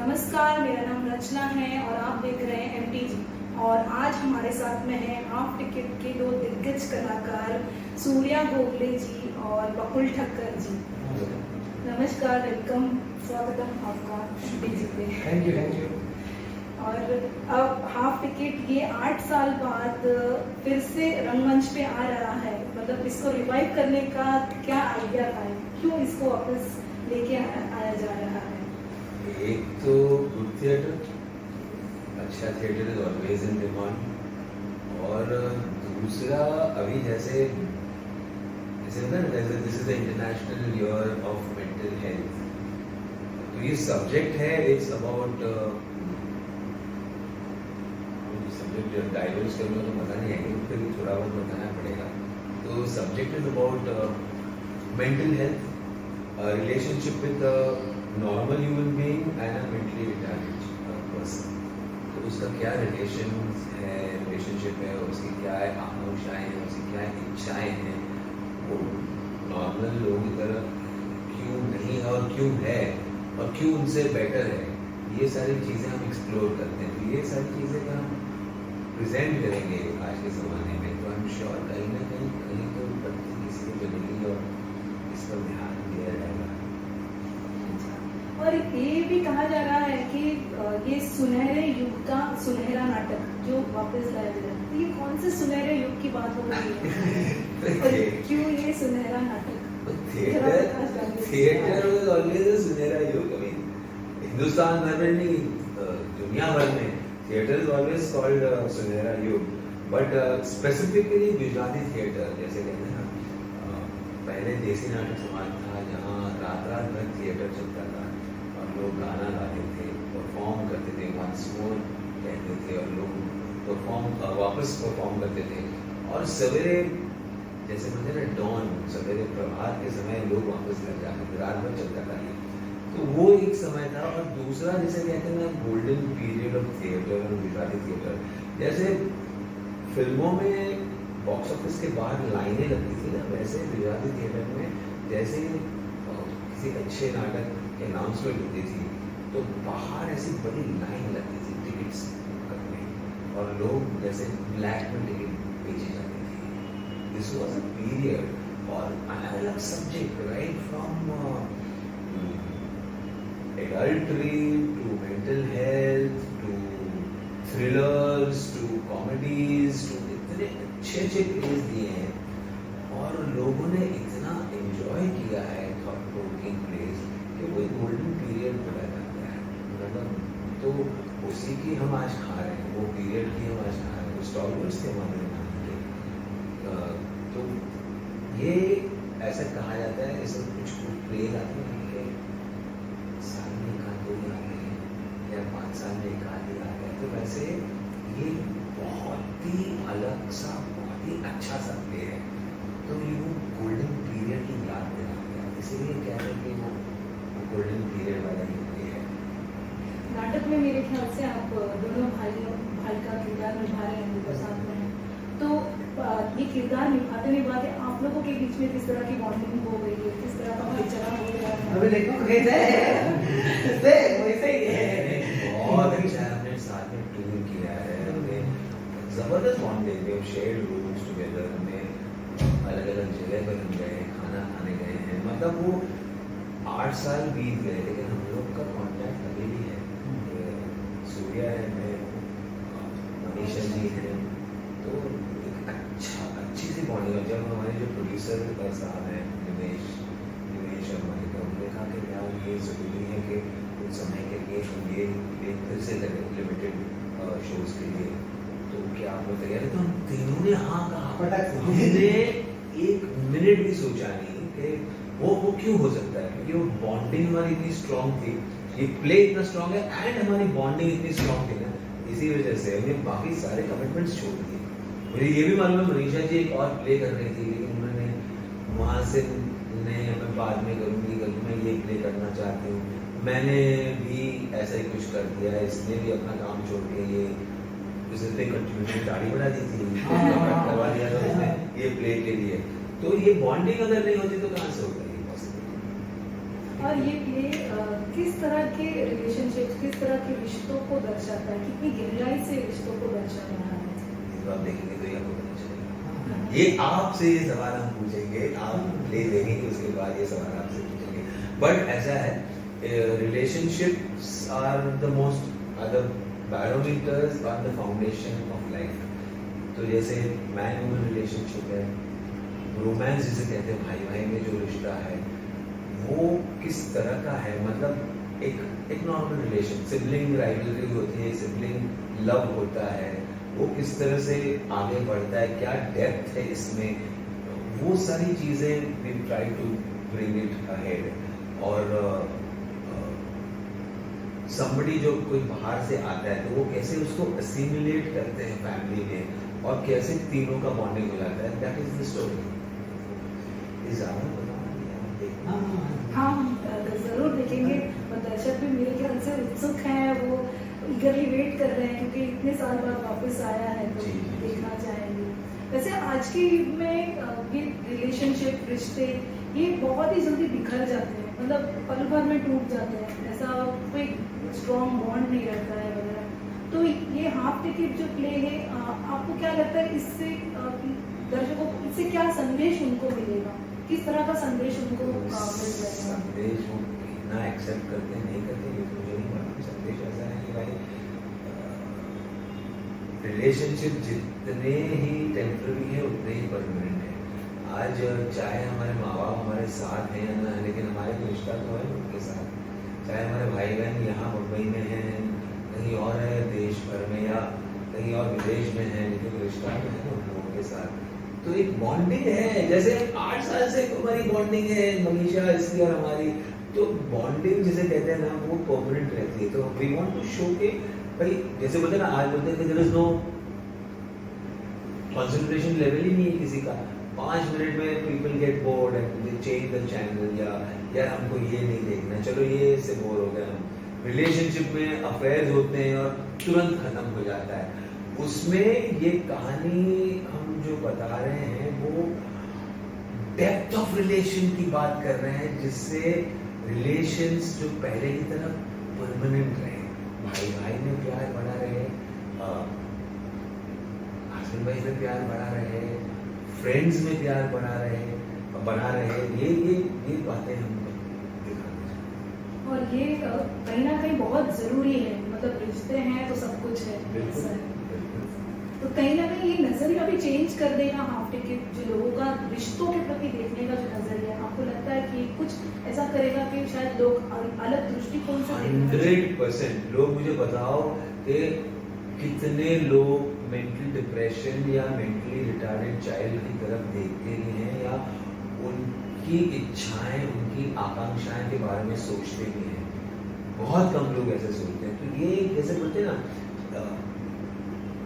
नमस्कार, मेरा नाम रचना है और आप देख रहे हैं MTG। और आज हमारे साथ में है हाफ टिकट के दो दिग्गज कलाकार सूर्या गोखले जी और बकुल ठक्कर जी। नमस्कार, वेलकम, स्वागतम आपका MTG पे। Thank you. और अब हाफ टिकट ये 8 साल बाद फिर से रंगमंच पे आ रहा है, मतलब इसको रिवाइव करने का क्या आइडिया था, क्यों इसको वापस लेके आया जा रहा है? एक तो गुड थिएटर, अच्छा theatre is always in demand, और दूसरा अभी जैसे this is the international year of mental health, तो ये सब्जेक्ट है, इट्स अबाउट सब्जेक्ट डाइवर्स करने तो मजा नहीं आएगा, फिर भी थोड़ा बहुत बताना पड़ेगा। तो subject is about mental health, relationship with normal human being and a mentally retarded person. तो उसका क्या रिलेशनशिप है, उसकी क्या आकांक्षाएं हैं, उसकी क्या इच्छाएं हैं, वो नॉर्मल लोगों की तरह क्यों नहीं है और क्यों है और क्यों उनसे बेटर है, ये सारी चीज़ें हम एक्सप्लोर करते हैं। तो ये सारी चीज़ें का हम प्रेजेंट करेंगे आज के ज़माने में, तो आई एम श्योर कहीं ना कहीं तो प्रति किसी को मिलेगी और इस पर ध्यान दिया जाएगा। और ये भी कहा जा रहा है कि ये सुनहरे युग का सुनहरा नाटक जो वापस लाया गया, तो ये कौन से सुनहरे युग की बात हो रही है और क्यों ये सुनहरा नाटक? थिएटर वाज ऑलवेज अ सुनहरा युग। आई मीन हिंदुस्तान भर में नहीं, दुनिया भर में थिएटर इज ऑलवेज कॉल्ड सुनहरा युग, बट स्पेसिफिकली गुजराती थिएटर, जैसे कहते हैं ना, पहले देसी नाटक समाज था जहाँ रात रात भर थिएटर चलता था और लोग गाना गाते थे, परफॉर्म करते थे, वंस मोर कहते थे, और लोग वापस परफॉर्म करते थे, और सवेरे जैसे बोलते हैं ना डॉन, सवेरे प्रभात के समय लोग वापस घर जाते थे, रात भर चलता था ये। तो वो एक समय था। और दूसरा जैसे कहते हैं ना गोल्डन पीरियड ऑफ थिएटर और गुजराती थिएटर, जैसे फिल्मों में बॉक्स ऑफिस के बाहर लाइनें लगती थी ना, वैसे गुजराती थिएटर में जैसे किसी अच्छे नाटक की अनाउंसमेंट होती थी तो बाहर ऐसी बड़ी लाइन लगती थी टिकट्स करने, और लोग जैसे ब्लैक में टिकट बेची जाती थी। दिस वाज अ पीरियड, और अलग अलग subject, right from adultery to mental health to thrillers to comedies to इतने अच्छे प्लेस दिए हैं, और लोगों ने इतना एंजॉय किया है थॉट प्रोवोकिंग प्लेस कि वो गोल्डन पीरियड बोला जाता है, मतलब तो उसी की हम आज खा रहे हैं, वो पीरियड की हम आज खा रहे हैं, स्टॉलवर्स थे हमारे नाम के। तो ये ऐसा कहा जाता है, इसमें कुछ प्ले आते हैं कि साल में एक आध दो आते हैं या 5 साल में एक आध आते हैं, तो वैसे ये बहुत ही अलग सा, बहुत ही अच्छा सा प्ले है, तो ये वो गोल्डन पीरियड की याद दिलाते हैं, इसीलिए कह रहे हैं कि वो गोल्डन पीरियड वाला ही प्ले है। नाटक में मेरे ख्याल से आप दोनों भाई का किरदार निभा रहे हैं, उनके साथ में, तो ये किरदार निभाते आप लोगों के बीच में किस तरह की बॉन्डिंग हो गई है, किस तरह का भाईचारा हो गया है? अभी देखो कैसे वैसे ही है, बहुत अच्छा है, हमने साथ में टूर किया है, हमने जबरदस्त bonding, we have shared rooms together, हमने अलग अलग जगह पर हम गए, खाना खाने गए हैं, मतलब वो 8 साल बीत गए, लेकिन हम लोग का कांटेक्ट अभी भी है। सूर्या है, मैं, मनीषा जी हैं, तो एक अच्छी सी बॉन्डिंग है। जब हमारे जो प्रोड्यूसर साहब हैं निमेश शर्मा जी, उन्होंने कहा कि क्या ये ज़रूरी है कि कुछ समय के लिए हम ये फिर से करें लिमिटेड शोज़ के लिए, तो क्या आप लोग तैयार हैं? तो हम तीनों ने हाँ कहा, हमने 1 मिनट भी सोचा नहीं कि वो क्यों हो सकता है, क्योंकि वो बॉन्डिंग हमारी इतनी स्ट्रॉन्ग थी, ये प्ले इतना स्ट्रॉन्ग है एंड हमारी बॉन्डिंग इतनी स्ट्रॉन्ग थी ना, इसी वजह से हमने बाकी सारे कमिटमेंट्स छोड़ दिए। मुझे ये भी मालूम है मनीषा जी एक और प्ले कर रही थी, लेकिन उन्होंने वहाँ से नहीं, मैं बाद में करूँगी, मैं ये प्ले करना चाहती हूँ, मैंने भी ऐसा ही कुछ कर दिया, इसने भी अपना काम छोड़ के ये उसने कंटिन्यूटी दाढ़ी बढ़ा दी थी, करवा दिया था उसने ये प्ले के लिए। तो ये बॉन्डिंग अगर नहीं होती तो कहाँ से होगा ये पॉसिबल? और ये प्ले किस तरह के रिलेशनशिप, किस तरह के रिश्तों को दर्शाता है, कितनी गहराई से रिश्तों को दर्शा रहा है? तो आप देखेंगे तो ये आपको पता चलेगा। ये आपसे ये सवाल हम पूछेंगे, आप प्ले देखेंगे उसके बाद ये सवाल आपसे पूछेंगे। बट ऐसा है, relationships are the barometers on the foundation of life. तो जैसे मैन वुमन रिलेशनशिप है, रोमांस जिसे कहते हैं, भाई भाई में जो रिश्ता है वो किस तरह का है, मतलब एक नॉर्मल रिलेशन, सिबलिंग राइवलरी होती है, सिबलिंग लव होता है, वो किस तरह से आगे बढ़ता है, क्या डेप्थ है इसमें, वो सारी चीजें we try to bring it ahead. और somebody जो कोई बाहर से आता है तो वो कैसे उसको असिमिलेट करते हैं फैमिली में और कैसे तीनों का बॉन्डिंग हो जाता है, दैट इज द स्टोरी। हाँ, जरूर देखेंगे और दर्शक भी मेरे ख्याल से उत्सुक हैं, वो ईगरली वेट कर रहे हैं क्योंकि इतने साल बाद वापस आया है तो जी, जी। देखना चाहेंगे। वैसे आज के युग में ये रिलेशनशिप, रिश्ते ये बहुत ही जल्दी बिखर जाते हैं, मतलब पल भर में टूट जाते हैं, ऐसा कोई स्ट्रॉन्ग बॉन्ड नहीं रहता है वगैरह। तो ये हाफ टिकट जो प्ले है, आपको क्या लगता है इससे दर्शकों को इससे क्या संदेश उनको मिलेगा, किस तरह का संदेश उनको मिल जाएगा? संदेश वो कितना एक्सेप्ट करते हैं नहीं करते ये तो मुझे नहीं मालूम। संदेश ऐसा है कि भाई रिलेशनशिप जितने ही टेम्पररी है उतने ही परमानेंट है। आज चाहे हमारे माँ बाप हमारे साथ हैं या ना, लेकिन हमारे को रिश्ता तो है उनके साथ। चाहे हमारे भाई बहन यहाँ मुंबई में हैं, कहीं और है देश भर में या कहीं और विदेश में है, लेकिन रिश्ता तो है उन लोगों के साथ। तो एक बॉन्डिंग है, जैसे 8 साल से हमारी बॉन्डिंग है मनीषा इसकी और हमारी, तो बॉन्डिंग जिसे कहते हैं ना वो परमानेंट रहती है। तो वी वांट टू शो के भाई, जैसे बोलते हैं ना, आज बोलते हैं कि there is no concentration level ही नहीं है किसी का। 5 मिनट में people get bored and they change the channel, या यार हमको ये नहीं देखना, चलो ये से बोर हो गए हम। रिलेशनशिप में अफेयर्स होते हैं और तुरंत खत्म हो जाता है। उसमें ये कहानी हम जो बता रहे हैं वो डेप्थ ऑफ रिलेशन की बात कर रहे हैं, जिससे रिलेशंस जो पहले की तरह परमानेंट रहे, भाई भाई में प्यार बढ़ा रहे, हस्बैंड वाइफ में प्यार बढ़ा रहे, फ्रेंड्स में प्यार बना रहे, ये बातें हम दिखाना चाहते हैं। और ये कहीं ना कहीं बहुत जरूरी है, मतलब रिश्ते हैं तो सब कुछ है। बिल्कुल। तो कहीं ना कहीं ये नजरिया भी चेंज कर देगा हाफ टिकट, जो लोगों का रिश्तों के प्रति देखने का जो नजरिया है, आपको लगता है कि कुछ ऐसा करेगा कि शायद लोग अलग दृष्टिकोण से देखना? 100% लोग मुझे बताओ कि कितने लोग मेंटल डिप्रेशन या मेंटली रिटार्डेड चाइल्ड की तरफ देखते ही हैं, या उनकी इच्छाएं, उनकी आकांक्षाएं के बारे में सोचते भी हैं। बहुत कम लोग ऐसे सोचते हैं। तो ये जैसे बोलते हैं ना,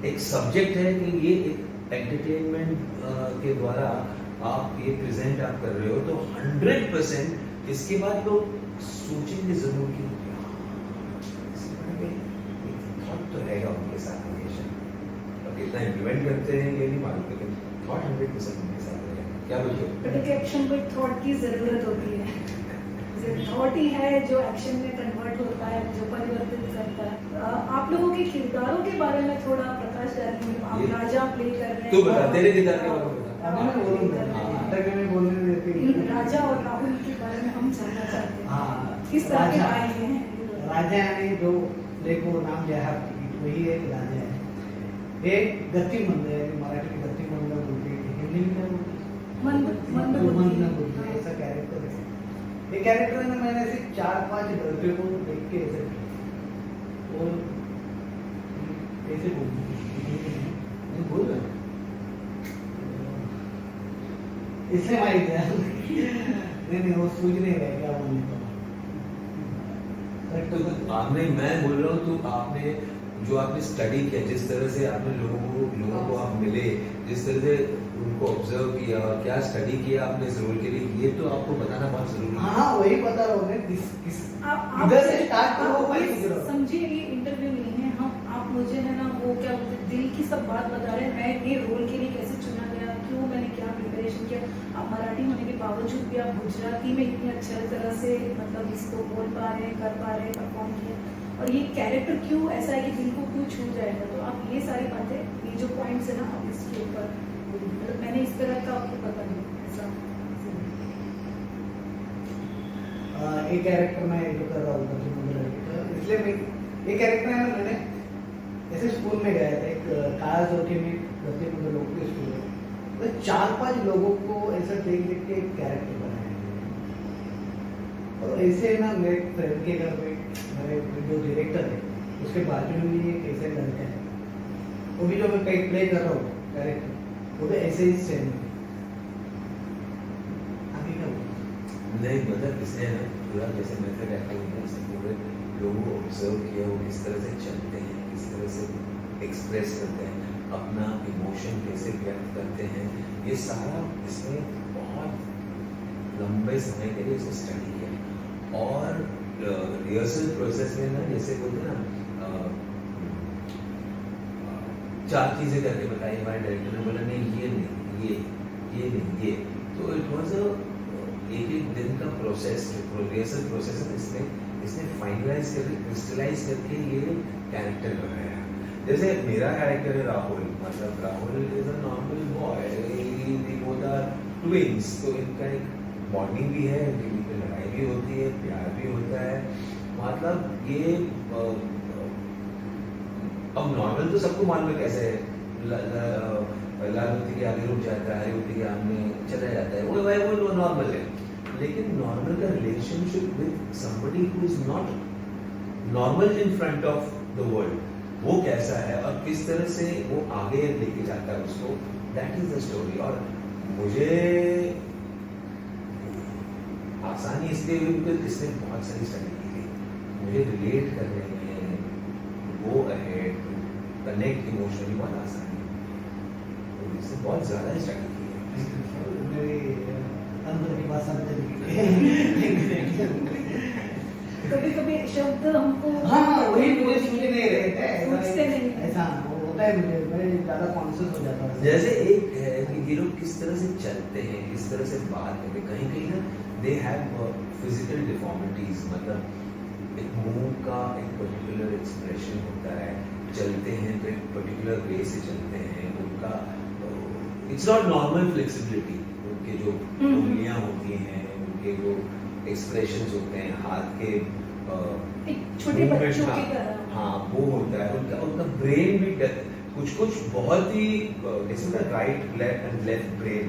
एक सब्जेक्ट है कि ये एक एंटरटेनमेंट के द्वारा आप ये प्रेजेंट आप कर रहे हो, तो 100% इसके बाद लोग सोचेंगे जरूर कि थॉट तो रहेगा उनके साथ हमेशा। अब कितना इम्प्लीमेंट करते हैं ये नहीं मालूम, लेकिन थॉट 100% उनके साथ रहेगा। क्या बोलते हो? बट एक एक्शन को थॉट की जरूरत होती है, थॉट ही है जो एक्शन में कन्वर्ट होता है, जो परिवर्तित करता है। आप लोगों के किरदारों के बारे में थोड़ा प्रकाश डालेंगे। आप राजा प्ले कर रहे हैं, तू बता, तेरे किरदार के बारे में बता। राजा और राहुल के बारे में हम जानना चाहते हैं, हाँ, किस तरह के राजा। आए हैं? राजा ने जो प्ले को नाम दिया है वही एक राजा है। एक गतिमंद है, मराठी में गतिमंद बोलते हैं, हिंदी में क्या बोलते हैं? मंद बोलते हैं, ऐसा कैरेक्टर है। ये कैरेक्टर में मैंने ऐसे 4-5 लड़के को देख के ऐसे और ऐसे बोल रहे इसलिए मार दिया। नहीं वो सूझ नहीं रहा क्या बोलने तो आपने, मैं बोल रहा हूँ, तो आपने जो आपने स्टडी किया, जिस तरह से आपने लोगों को आप मिले, जिस तरह से उनको ऑब्जर्व किया, क्या स्टडी किया आपने इस रोल के लिए, ये तो आपको बताना बहुत जरूरी है। हाँ वही पता होगा किस आप इधर से स्टार्ट करो। समझिए ये इंटरव्यू नहीं है, हम आप मुझे है ना वो क्या बोलते हैं, दिल की सब बात बता रहे हैं, मैं ये रोल के लिए कैसे चुना गया, क्यों, मैंने क्या प्रिपरेशन किया। अब मराठी होने के बावजूद भी आप गुजराती में इतनी अच्छा तरह से मतलब इसको बोल पा रहे हैं, कर पा रहे हैं, परफॉर्म किया, और ये कैरेक्टर क्यों ऐसा है कि दिल को क्यों छू जाएगा। तो आप ये सारी बातें, ये जो पॉइंट्स है ना, आप इसके ऊपर मतलब मैंने इस तरह का आपको पता नहीं ऐसा। एक कैरेक्टर मैं जो कर रहा हूँ इसलिए मैं ये कैरेक्टर है ना, मैंने ऐसे स्कूल में गया था, एक काला चौकी में गति में लोग के स्कूल में, तो 4-5 लोगों को ऐसा देख देख के एक कैरेक्टर बनाया। और ऐसे ना मेरे फ्रेंड के घर पे मेरे जो डायरेक्टर है उसके बाजू में भी एक ऐसे लड़का है, वो भी जो मैं प्ले कर रहा हूँ कैरेक्टर, वो भी ऐसे ही सेम है। आगे क्या बोलूं? नहीं मतलब इसने ना पूरा जैसे मेथड एक्टिंग है, इसने पूरे लोगों को ऑब्जर्व किया, वो किस तरह से चलते हैं, किस तरह से एक्सप्रेस करते हैं, अपना इमोशन कैसे व्यक्त करते हैं, ये सारा इसने बहुत लंबे समय के लिए इसको स्टडी किया। और रिहर्सल प्रोसेस में ना जैसे बोलते हैं ना 4 चीजें करके बताई, हमारे डायरेक्टर ने बोला नहीं ये नहीं ये नहीं ये, तो इट वाज एक दिन का प्रोसेस, रिहर्सल प्रोसेस है, इसने फाइनलाइज करके क्रिस्टलाइज करके ये कैरेक्टर बनाया। जैसे मेरा कैरेक्टर है राहुल, मतलब Rahul is a normal boy, we both are twins, तो इनका एक बॉन्डिंग भी है, इनके बीच में लड़ाई भी होती है, प्यार भी होता है, मतलब ये अब नॉर्मल तो सबको मालूम है कैसे है, लाल होती के आगे रुक जाता है, होती के आगे चला जाता है, वो नॉर्मल है। लेकिन नॉर्मल का relationship with somebody who is not normal in front of the world, वो कैसा है और किस तरह से वो आगे लेके जाता है उसको, दैट इज द स्टोरी। और मुझे आसानी इसलिए हुई बिकॉज इसने बहुत सारी स्टडी की थी, मुझे रिलेट करने में, गो अहेड, कनेक्ट इमोशनली बहुत आसानी है, तो इसने बहुत ज्यादा स्टडी की है। मेरे अंदर की बात समझ कभी कभी शब्द हमको हाँ वही मुझे सुनने नहीं रहते सूझते नहीं। ऐसा होता है, मुझे मैं ज़्यादा कॉन्शियस हो जाता हूँ। जैसे एक है कि ये लोग किस तरह से चलते हैं, किस तरह से बात करते हैं, कहीं कहीं ना दे हैव फिजिकल डिफॉर्मिटीज, मतलब एक मुंह का एक पर्टिकुलर एक्सप्रेशन होता है, चलते हैं तो एक पर्टिकुलर वे से चलते हैं, उनका इट्स नॉट नॉर्मल फ्लेक्सिबिलिटी, उनके जो उंगलियां होती हैं, उनके जो एक्सप्रेशंस होते हैं, हाथ के एक छोटे movement बच्चों का, की तरह। हाँ वो होता है, उनका ब्रेन भी कुछ बहुत ही जैसे ना राइट लेफ्ट ब्रेन,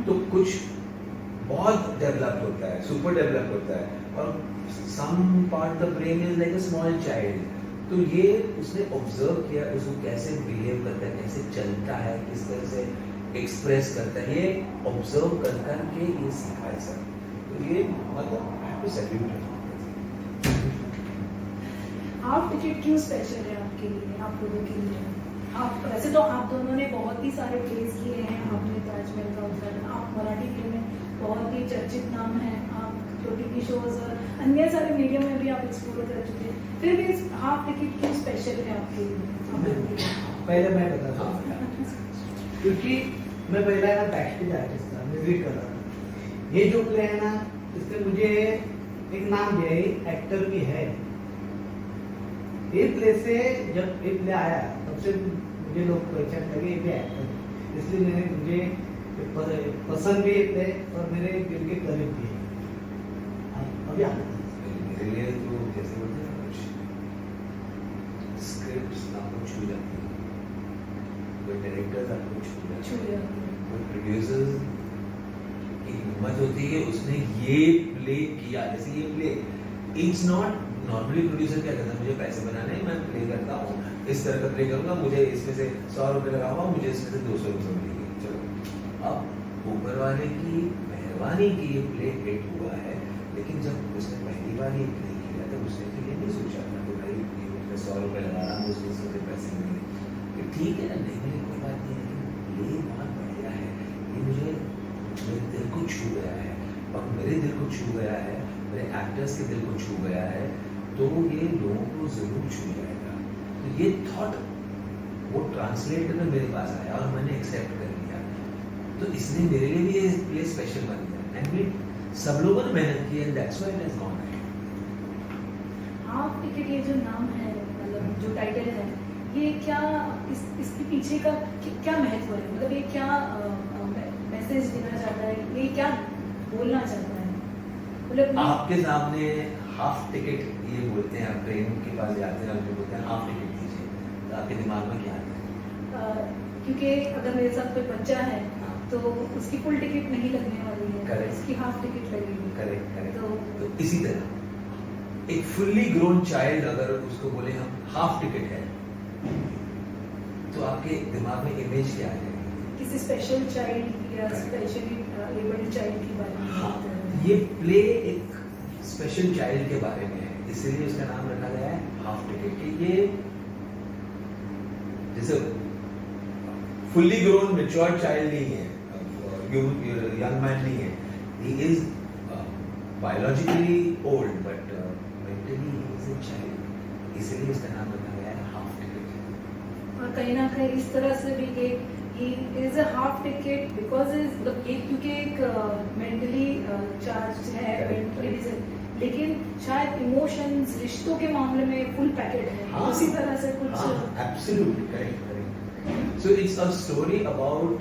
तो कुछ बहुत डेवलप होता है, सुपर डेवलप होता है, और some part the brain is like a small child. तो ये उसने ऑब्जर्व किया, उसको कैसे बिहेव करता है, कैसे चलता है, किस तरह से एक्सप्रेस करता है, ये ऑब्जर्व कर करके ये सीखा है सर। तो ये मतलब I have to salute. Half ticket क्यों स्पेशल है आपके लिए, आप लोगों के लिए? आप वैसे तो आप दोनों ने बहुत ही सारे प्लेस किए हैं, आपने ताजमहल का उद्घाटन, आप मराठी फिल्म में बहुत ही चर्चित नाम है, आप टीवी शोज और अन्य सारे मीडिया में भी आप एक्सप्लोर कर चुके हैं, फिर भी हाफ टिकट क्यों स्पेशल है आपके लिए? पहले मैं बताता हूँ, क्योंकि मैं पहले ना बैकस्टेज आर्टिस्ट था, म्यूजिक कर रहा था। ये जो प्ले है ना, इसने मुझे एक नाम दिया है, एक्टर भी है। ये प्ले से जब ये प्ले आया तब से मुझे लोग पहचान लगे ये भी एक्टर, इसलिए मैंने मुझे पसंद भी प्ले और मेरे दिल के करीब भी है। अभी मेरे लिए तो जैसे बोलते हैं कुछ स्क्रिप्ट्स आपको छू जाती है, कोई डायरेक्टर्स आपको छू जाते हैं, कोई प्रोड्यूसर्स की हिम्मत होती है उसने ये प्ले किया, जैसे ये play it's not normally producer क्या करता है, मुझे पैसे बनाने हैं, मैं प्ले करता हूँ, इस तरह का प्ले करूंगा, मुझे इसमें से 100 रुपये लगाऊंगा, मुझे इसमें से 200 रुपये मिलेंगे, चलो। अब ऊपर वाले की मेहरबानी की ये प्ले हिट हुआ है, लेकिन जब उसने पहली बार ये प्ले किया तो उसने तो ये नहीं सोचा था कि भाई मैं 100 रुपये लगा रहा हूँ, उसमें से पैसे मिलेंगे, ठीक है ना, नहीं मिले कोई बात नहीं, लेकिन ये बहुत बढ़िया है, ये मुझे मेरे दिल को छू गया है, और मेरे दिल को छू गया है, मेरे एक्टर्स के दिल को छू गया है, तो ये लोगों को जरूर छू जाएगा। तो ये थॉट वो ट्रांसलेट में मेरे पास आया और मैंने एक्सेप्ट कर लिया। तो इसलिए मेरे लिए भी ये प्ले स्पेशल बन गया एंड सब लोगों ने मेहनत की and that's why it has gone ahead. Half ticket ये जो नाम है, मतलब जो टाइटल है, ये क्या इसके पीछे का क्या महत्व है? मतलब ये क्या मैसेज देना चाहता है, ये क्या बोलना चाहता है? मतलब आपके सामने हाफ टिकट ये बोलते हैं, आप ट्रेन के पास जाते हैं और बोलते हैं हाफ टिकट दीजिए, तो आपके दिमाग में क्या आता है? क्योंकि अगर मेरे साथ कोई बच्चा है हाँ। तो उसकी फुल टिकट नहीं लगने वाली है, Correct. उसकी हाफ टिकट लगेगी। Correct correct. तो तो इसी तरह एक फुल्ली ग्रोन चाइल्ड अगर उसको बोले हम हाफ टिकट है, तो आपके दिमाग में इमेज क्या आ जाएगी? किसी स्पेशल चाइल्ड या Correct. स्पेशली एबल्ड चाइल्ड के बारे में हाँ, बात कर रहे हैं। ये प्ले एक स्पेशल चाइल्ड के बारे में है, इसीलिए उसका नाम रखा गया है हाफ टिकट। कि ये जैसे फुल्ली ग्रोन मैच्योर चाइल्ड नहीं है, यंग मैन नहीं है, he is biologically old but mentally he is a child, इसीलिए इसका नाम रखा गया है हाफ टिकट। और कहीं ना कहीं इस तरह से भी कि he is a half ticket because is मतलब ये क्योंकि एक मेंटली चार्ज है, Correct, mentally correct. busy, लेकिन शायद इमोशंस रिश्तों के मामले में फुल पैकेट है, हाँ। उसी तरह से कुछ absolutely correct correct. So it's a story about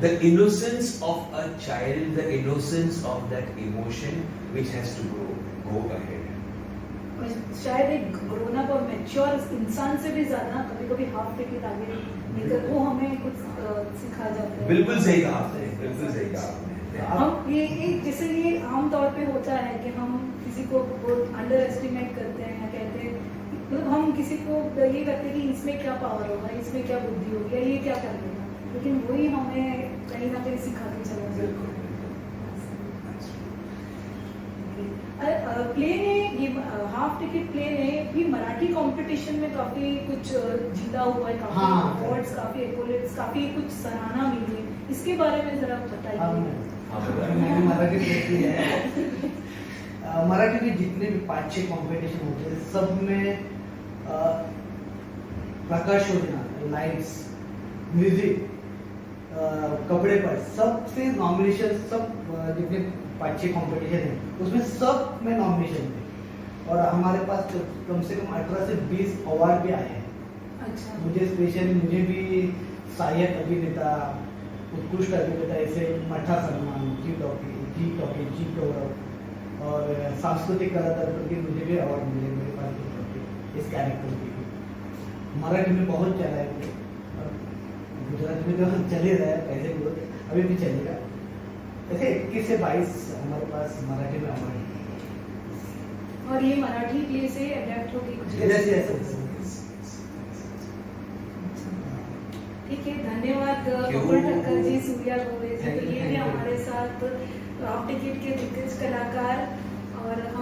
the innocence of a child, the innocence of that emotion which has to go ahead. शायद एक ग्रोन अप और मैच्योर इंसान से भी ज्यादा कभी कभी हाफ टिकट आगे निकल वो हमें कुछ सिखा जाता है। बिल्कुल सही कहा आपने, बिल्कुल सही कहा आपने। हम ये एक जैसे ये आम तौर पे होता है कि हम किसी को बहुत अंडर एस्टिमेट करते हैं या कहते हैं, मतलब हम किसी को ये करते हैं कि इसमें क्या पावर होगा, इसमें क्या बुद्धि होगी, या ये क्या कर लेगा, लेकिन वही हमें कहीं ना कहीं सिखा के चला जाता है। प्ले ने ये हाफ टिकट प्ले ने भी मराठी कंपटीशन में काफी कुछ जीता हुआ है, काफी हाँ। अवार्ड्स, काफी एक्कोलेट्स, काफी कुछ सराहना मिली है, इसके बारे में जरा बताइए। मैंने मराठी देखी है। मराठी के जितने भी 5-6 कंपटीशन होते हैं सब में प्रकाश योजना, लाइट्स, म्यूजिक, कपड़े पर सबसे नॉमिनेशन, सब जितने 5-6 कंपटीशन है उसमें सब में नॉमिनेशन थे और हमारे पास कम से कम 18 से 20 अवार्ड भी आए हैं। अच्छा, मुझे स्पेशली मुझे भी सहायक अभिनेता, उत्कृष्ट अभिनेता ऐसे मठा सम्मान, जी गौरव और सांस्कृतिक कलाकार के मुझे भी अवार्ड मिले मेरे पास इस कैरेक्टर के। मराठी में बहुत चला है, गुजरात में तो चले रहा है पहले बहुत, अभी भी चलेगा। ऐसे 21 से 22 हमारे पास मराठी में अवार्ड है। और ये मराठी प्ले से अडेप्ट होके कुछ ठीक है। धन्यवाद बकुल ठक्कर जी, सूर्या गोवे जी, तो ये भी हमारे साथ हाफ टिकट के दिग्गज कलाकार, और हम